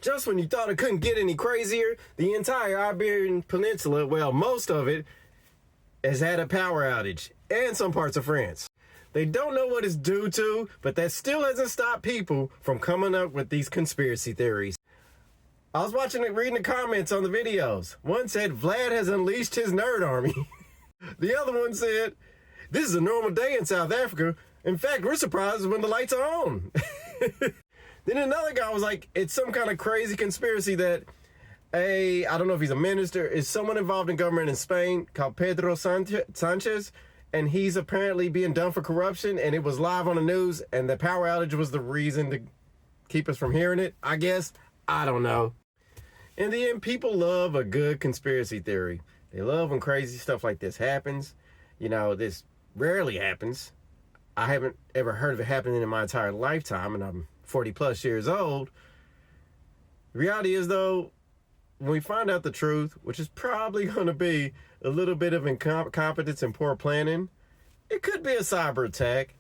Just when you thought it couldn't get any crazier, the entire Iberian Peninsula, well, most of it, has had a power outage, and some parts of France. They don't know what it's due to, but that still hasn't stopped people from coming up with these conspiracy theories. I was reading the comments on the videos. One said, Vlad has unleashed his nerd army. The other one said, this is a normal day in South Africa. In fact, we're surprised when the lights are on. Then another guy was like, it's some kind of crazy conspiracy that I don't know if he's a minister, is someone involved in government in Spain called Pedro Sanchez, and he's apparently being done for corruption, and it was live on the news, and the power outage was the reason to keep us from hearing it, I guess. I don't know. In the end, people love a good conspiracy theory. They love when crazy stuff like this happens. You know, this rarely happens. I haven't ever heard of it happening in my entire lifetime, and I'm 40 plus years old. The reality is, though, when we find out the truth, which is probably going to be a little bit of incompetence and poor planning, it could be a cyber attack.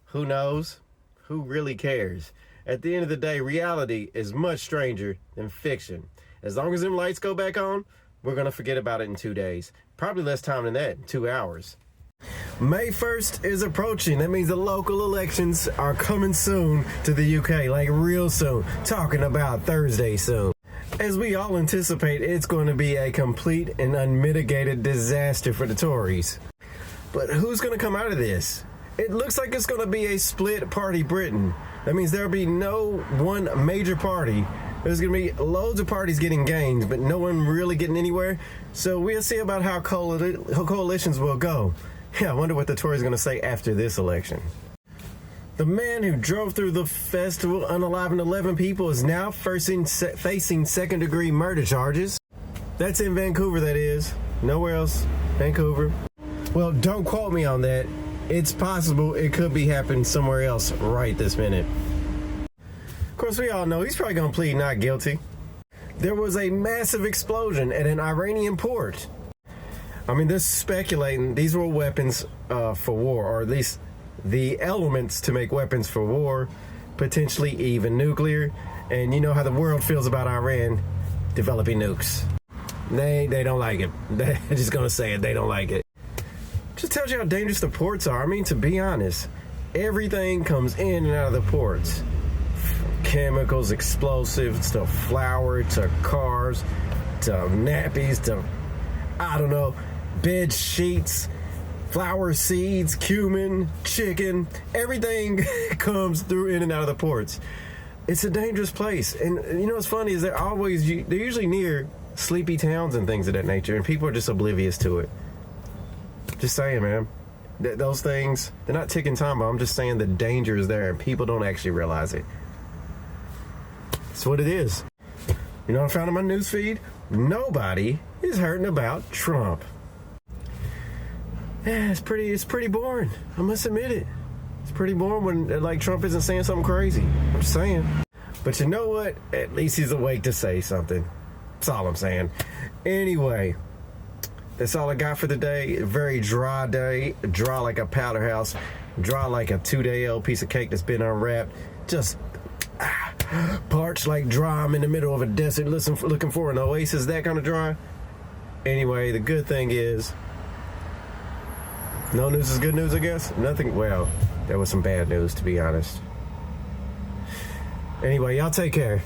Who knows? Who really cares? At the end of the day, reality is much stranger than fiction. As long as them lights go back on, we're going to forget about it in 2 days. Probably less time than that, 2 hours. May 1st is approaching. That means the local elections are coming soon to the UK, like real soon. Talking about Thursday soon. As we all anticipate, it's going to be a complete and unmitigated disaster for the Tories. But who's going to come out of this? It looks like it's going to be a split party Britain. That means there'll be no one major party. There's going to be loads of parties getting gains, but no one really getting anywhere. So we'll see about how coalitions will go. Yeah, I wonder what the Tories are going to say after this election. The man who drove through the festival unaliving 11 people is now facing second-degree murder charges. That's in Vancouver, that is. Nowhere else. Vancouver. Well, don't quote me on that. It's possible it could be happening somewhere else right this minute. Of course, we all know he's probably going to plead not guilty. There was a massive explosion at an Iranian port. I mean, they're speculating these were weapons for war, or at least the elements to make weapons for war, potentially even nuclear. And you know how the world feels about Iran developing nukes. They don't like it. They're just going to say it. They don't like it. Just tells you how dangerous the ports are. I mean, to be honest, everything comes in and out of the ports. From chemicals, explosives, to flour, to cars, to nappies, to, I don't know, bed sheets, flower seeds, cumin, chicken, everything comes through in and out of the ports. It's a dangerous place. And you know what's funny is they're usually near sleepy towns and things of that nature, and people are just oblivious to it. Just saying, man. Those things, they're not ticking time bomb. I'm just saying the danger is there and people don't actually realize it. That's what it is. You know what I found in my news feed? Nobody is hurting about Trump. Yeah, it's pretty boring. I must admit it. It's pretty boring when, like, Trump isn't saying something crazy. I'm just saying. But you know what? At least he's awake to say something. That's all I'm saying. Anyway, that's all I got for the day. A very dry day. Dry like a powder house. Dry like a 2-day-old piece of cake that's been unwrapped. Just parched like dry. I'm in the middle of a desert looking for an oasis. That kind of dry. Anyway, the good thing is, no news is good news, I guess. Nothing. Well, there was some bad news, to be honest. Anyway, y'all take care.